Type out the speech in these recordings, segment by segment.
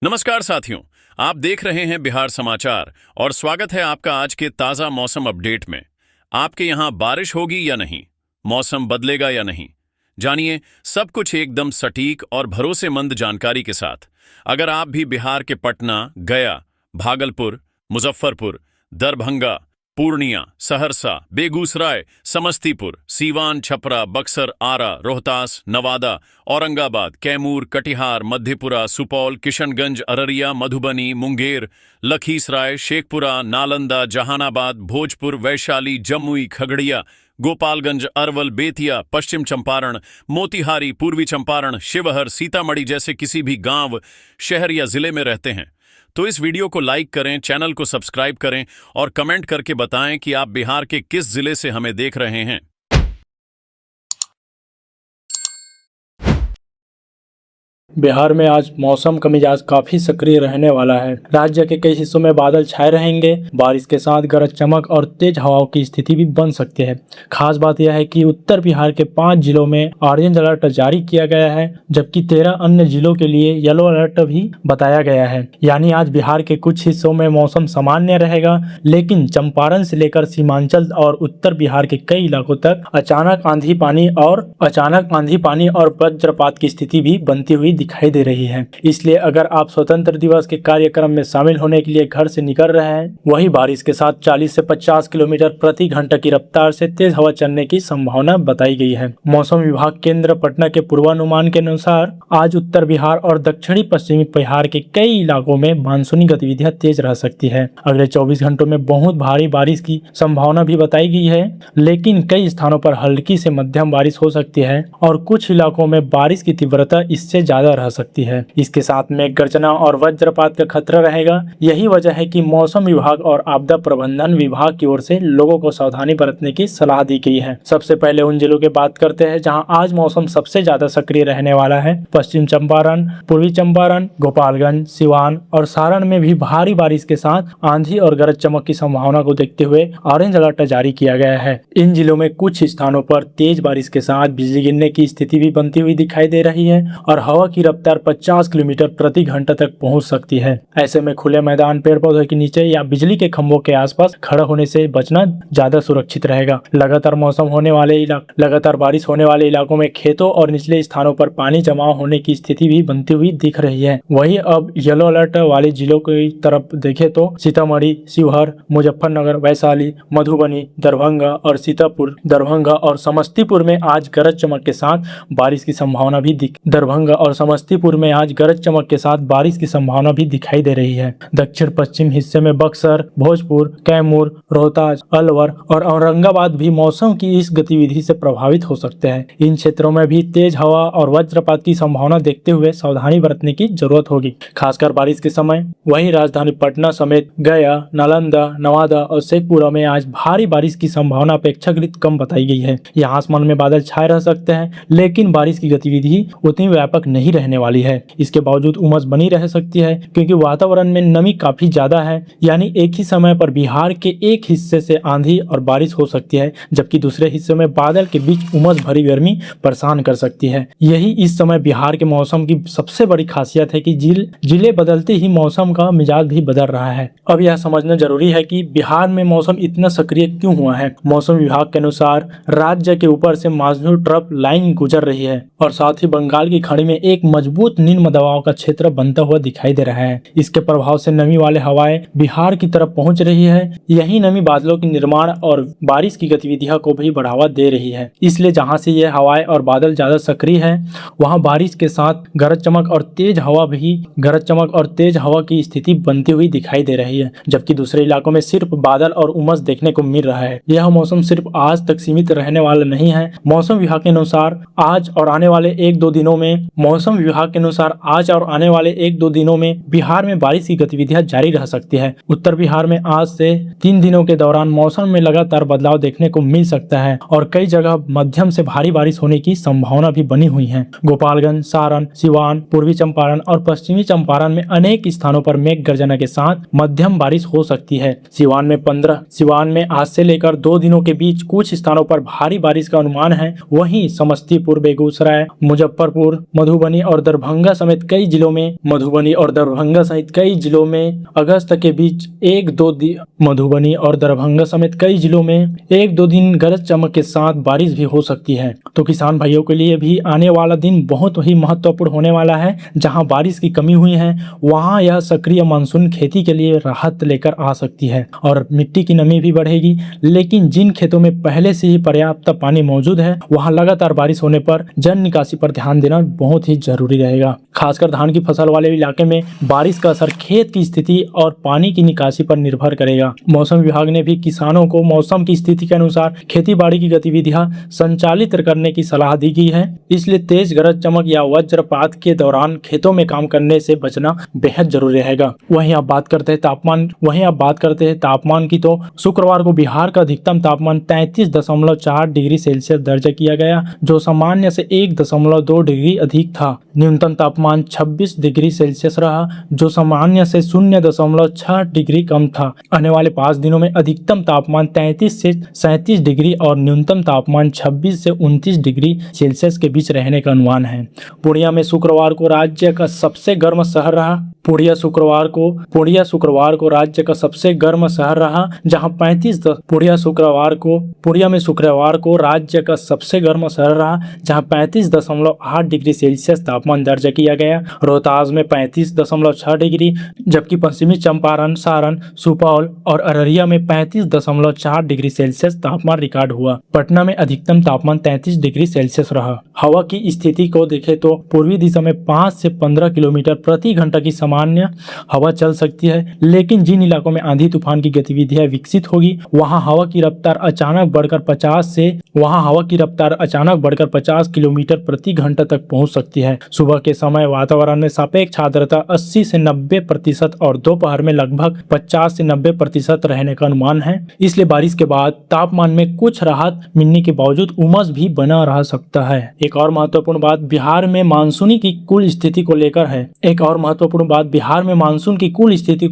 नमस्कार साथियों, आप देख रहे हैं बिहार समाचार और स्वागत है आपका आज के ताज़ा मौसम अपडेट में। आपके यहाँ बारिश होगी या नहीं, मौसम बदलेगा या नहीं, जानिए सब कुछ एकदम सटीक और भरोसेमंद जानकारी के साथ। अगर आप भी बिहार के पटना, गया, भागलपुर, मुजफ्फरपुर, दरभंगा, पूर्णिया, सहरसा, बेगूसराय, समस्तीपुर, सीवान, छपरा, बक्सर, आरा, रोहतास, नवादा, औरंगाबाद, कैमूर, कटिहार, मधेपुरा, सुपौल, किशनगंज, अररिया, मधुबनी, मुंगेर, लखीसराय, शेखपुरा, नालंदा, जहानाबाद, भोजपुर, वैशाली, जमुई, खगड़िया, गोपालगंज, अरवल, बेतिया, पश्चिम चंपारण, मोतिहारी, पूर्वी चंपारण, शिवहर, सीतामढ़ी जैसे किसी भी गांव, शहर या जिले में रहते हैं तो इस वीडियो को लाइक करें, चैनल को सब्सक्राइब करें और कमेंट करके बताएं कि आप बिहार के किस जिले से हमें देख रहे हैं। बिहार में आज मौसम का मिजाज काफी सक्रिय रहने वाला है। राज्य के कई हिस्सों में बादल छाए रहेंगे। बारिश के साथ गरज चमक और तेज हवाओं की स्थिति भी बन सकती है। खास बात यह है कि उत्तर बिहार के 5 जिलों में ऑरेंज अलर्ट जारी किया गया है, जबकि 13 अन्य जिलों के लिए येलो अलर्ट भी बताया गया है। यानी आज बिहार के कुछ हिस्सों में मौसम सामान्य रहेगा, लेकिन चंपारण से लेकर सीमांचल और उत्तर बिहार के कई इलाकों तक अचानक आंधी पानी और वज्रपात की स्थिति भी बनती हुई दिखाई दे रही है। इसलिए अगर आप स्वतंत्र दिवस के कार्यक्रम में शामिल होने के लिए घर से निकल रहे हैं, वही बारिश के साथ 40 से 50 किलोमीटर प्रति घंटा की रफ्तार से तेज हवा चलने की संभावना बताई गई है। मौसम विभाग केंद्र पटना के पूर्वानुमान के अनुसार आज उत्तर बिहार और दक्षिणी पश्चिमी बिहार के कई इलाकों में मानसूनी गतिविधियां तेज रह सकती है। अगले 24 घंटों में बहुत भारी बारिश की संभावना भी बताई गई है, लेकिन कई स्थानों पर हल्की से मध्यम बारिश हो सकती है और कुछ इलाकों में बारिश की तीव्रता इससे ज्यादा रह सकती है। इसके साथ में गर्जना और वज्रपात का खतरा रहेगा। यही वजह है कि मौसम विभाग और आपदा प्रबंधन विभाग की ओर से लोगों को सावधानी बरतने की सलाह दी गई है। सबसे पहले उन जिलों की बात करते हैं जहां आज मौसम सबसे ज्यादा सक्रिय रहने वाला है। पश्चिम चंपारण, पूर्वी चंपारण, गोपालगंज, सिवान और सारण में भी भारी बारिश के साथ आंधी और गरज चमक की संभावना को देखते हुए ऑरेंज अलर्ट जारी किया गया है। इन जिलों में कुछ स्थानों पर तेज बारिश के साथ बिजली गिरने की स्थिति भी बनती हुई दिखाई दे रही है और हवा की रफ्तार 50 किलोमीटर प्रति घंटा तक पहुंच सकती है। ऐसे में खुले मैदान, पेड़ पौधों के नीचे या बिजली के खंभों के आसपास खड़ा होने से बचना ज्यादा सुरक्षित रहेगा। लगातार बारिश होने वाले इलाकों में खेतों और निचले स्थानों पर पानी जमाव होने की स्थिति भी बनती हुई दिख रही है। वहीं अब येलो अलर्ट वाले जिलों की तरफ देखें तो सीतामढ़ी, शिवहर, मुजफ्फरनगर, वैशाली, मधुबनी, दरभंगा और समस्तीपुर में आज गरज चमक के साथ बारिश की संभावना भी दिखाई दे रही है। दक्षिण पश्चिम हिस्से में बक्सर, भोजपुर, कैमूर, रोहतास, अलवर और औरंगाबाद भी मौसम की इस गतिविधि से प्रभावित हो सकते हैं। इन क्षेत्रों में भी तेज हवा और वज्रपात की संभावना देखते हुए सावधानी बरतने की जरूरत होगी, खासकर बारिश के समय। वहीं राजधानी पटना समेत गया, नालंदा, नवादा और शेखपुरा में आज भारी बारिश की संभावना अपेक्षाकृत कम बताई गई है। यहाँ आसमान में बादल छाए रह सकते हैं, लेकिन बारिश की गतिविधि उतनी व्यापक नहीं रहने वाली है। इसके बावजूद उमस बनी रह सकती है, क्योंकि वातावरण में नमी काफी ज्यादा है। यानी एक ही समय पर बिहार के एक हिस्से से आंधी और बारिश हो सकती है, जबकि दूसरे हिस्से में बादल के बीच उमस भरी गर्मी परेशान कर सकती है। यही इस समय बिहार के मौसम की सबसे बड़ी खासियत है कि जिले बदलते ही मौसम का मिजाज भी बदल रहा है। अब यह समझना जरूरी है कि बिहार में मौसम इतना सक्रिय क्यों हुआ है। मौसम विभाग के अनुसार राज्य के ऊपर से मानसून ट्रफ लाइन गुजर रही है और साथ ही बंगाल की खाड़ी में एक मजबूत निम्न दबाव का क्षेत्र बनता हुआ दिखाई दे रहा है। इसके प्रभाव से नमी वाले हवाएं बिहार की तरफ पहुंच रही है। यही नमी बादलों के निर्माण और बारिश की गतिविधियों को भी बढ़ावा दे रही है। इसलिए जहां से ये हवाएं और बादल ज्यादा सक्रिय है, वहां बारिश के साथ गरज चमक और तेज हवा की स्थिति बनती हुई दिखाई दे रही है, जबकि दूसरे इलाकों में सिर्फ बादल और उमस देखने को मिल रहा है। यह मौसम सिर्फ आज तक सीमित रहने वाला नहीं है। मौसम विभाग के अनुसार आज और आने वाले 1-2 दिनों में बिहार में बारिश की गतिविधियां जारी रह सकती है। उत्तर बिहार में आज से 3 दिनों के दौरान मौसम में लगातार बदलाव देखने को मिल सकता है और कई जगह मध्यम से भारी बारिश होने की संभावना भी बनी हुई है। गोपालगंज, सारण, सिवान, पूर्वी चंपारण और पश्चिमी चंपारण में अनेक स्थानों पर मेघ गर्जना के साथ मध्यम बारिश हो सकती है। सिवान में आज से लेकर 2 दिनों के बीच कुछ स्थानों पर भारी बारिश का अनुमान है। वहीं समस्तीपुर, बेगूसराय, मुजफ्फरपुर, मधुबनी और दरभंगा समेत कई जिलों में अगस्त के बीच मधुबनी और दरभंगा समेत कई जिलों में 1-2 दिन गरज चमक के साथ बारिश भी हो सकती है। तो किसान भाइयों के लिए भी आने वाला दिन बहुत ही महत्वपूर्ण होने वाला है। जहां बारिश की कमी हुई है वहां यह सक्रिय मानसून खेती के लिए राहत लेकर आ सकती है और मिट्टी की नमी भी बढ़ेगी। लेकिन जिन खेतों में पहले से ही पर्याप्त पानी मौजूद है वहां लगातार बारिश होने पर जल निकासी पर ध्यान देना बहुत ही जरूरी रहेगा। खासकर धान की फसल वाले इलाके में बारिश का असर खेत की स्थिति और पानी की निकासी पर निर्भर करेगा। मौसम विभाग ने भी किसानों को मौसम की स्थिति के अनुसार खेती बाड़ी की गतिविधियां संचालित करने की सलाह दी गई है। इसलिए तेज गरज चमक या वज्रपात के दौरान खेतों में काम करने से बचना बेहद जरूरी रहेगा। वहीं अब बात करते हैं तापमान की, तो शुक्रवार को बिहार का अधिकतम तापमान 33.4 डिग्री सेल्सियस दर्ज किया गया, जो सामान्य से 1.2 डिग्री अधिक था। न्यूनतम तापमान 26 डिग्री सेल्सियस रहा, जो सामान्य से 0.6 डिग्री कम था। आने वाले 5 दिनों में अधिकतम तापमान 33 से 37 डिग्री और न्यूनतम तापमान 26 से 29 डिग्री सेल्सियस के बीच रहने का अनुमान है। पूर्णिया में शुक्रवार को राज्य का सबसे गर्म शहर रहा, पूर्णिया शुक्रवार को राज्य का सबसे गर्म शहर रहा, जहां 35.8 डिग्री सेल्सियस तापमान दर्ज किया गया। रोहतास में 35.6 डिग्री, जबकि पश्चिमी चंपारण, सारण, सुपौल और अररिया में 35.4 डिग्री सेल्सियस तापमान रिकॉर्ड हुआ। पटना में अधिकतम तापमान 33 डिग्री सेल्सियस रहा। हवा की स्थिति को देखें तो पूर्वी दिशा में 5 से 15 किलोमीटर प्रति घंटा की सामान्य हवा चल सकती है, लेकिन जिन इलाकों में आंधी तूफान की गतिविधियां विकसित होगी वहां हवा की रफ्तार अचानक बढ़कर 50 किलोमीटर प्रति घंटा तक पहुंच सकती है। सुबह के समय वातावरण में सापेक्ष आर्द्रता 80 से 90% और दोपहर में लगभग 50 से 90% रहने का अनुमान है। इसलिए बारिश के बाद तापमान में कुछ राहत मिलने के बावजूद उमस भी बना रह सकता है। एक और महत्वपूर्ण बात बिहार में मानसून की कुल स्थिति को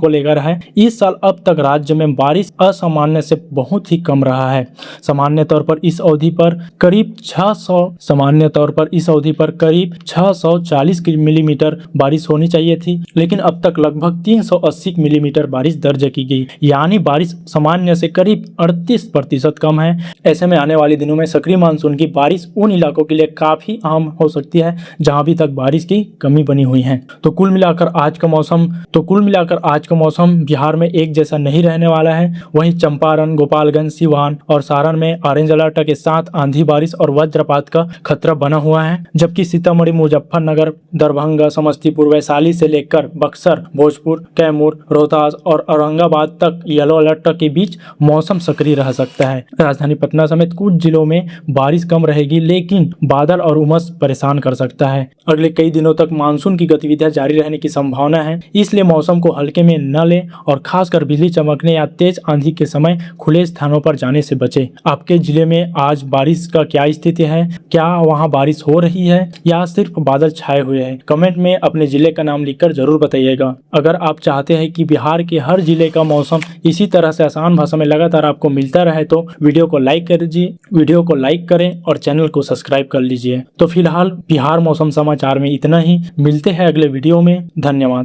लेकर है। इस साल अब तक राज्य में बारिश असामान्य से बहुत ही कम रहा है। सामान्य तौर पर इस अवधि पर करीब 640 मिलीमीटर बारिश होनी चाहिए थी, लेकिन अब तक लगभग 380 मिलीमीटर बारिश दर्ज की गई, यानी बारिश सामान्य से करीब 38% कम है। ऐसे में आने वाले दिनों में सक्रिय मानसून की बारिश उन इलाकों के लिए काफी आम हो सकती है जहां अभी तक बारिश की कमी बनी हुई है। तो कुल मिलाकर आज का मौसम बिहार में एक जैसा नहीं रहने वाला है। वहीं चंपारण, गोपालगंज, सिवान और सारण में ऑरेंज अलर्ट के साथ आंधी, बारिश और वज्रपात का खतरा बना हुआ है, जबकि सीतामढ़ी, मुजफ्फरनगर, दरभंगा, समस्तीपुर, वैशाली से लेकर बक्सर, भोजपुर, कैमूर, रोहतास और औरंगाबाद तक येलो अलर्ट के बीच मौसम सक्रिय रह सकता है। राजधानी पटना समेत कुछ जिलों में बारिश कम रहेगी, लेकिन बादल और उमस परेशान कर सकता है। अगले कई दिनों तक मानसून की गतिविधियां जारी रहने की संभावना है, इसलिए मौसम को हल्के में न लें और खासकर बिजली चमकने या तेज आंधी के समय खुले स्थानों पर जाने से बचें। आपके जिले में आज बारिश का क्या स्थिति है? क्या वहां बारिश हो रही है या सिर्फ बादल छाए हुए हैं? कमेंट में अपने जिले का नाम लिखकर जरूर बताइएगा। अगर आप चाहते हैं कि बिहार के हर जिले का मौसम इसी तरह से आसान भाषा में लगातार आपको मिलता रहे तो वीडियो को लाइक करें और चैनल को सब्सक्राइब कर लीजिए। तो फिलहाल बिहार मौसम समाचार में इतना ही। मिलते हैं अगले वीडियो में। धन्यवाद।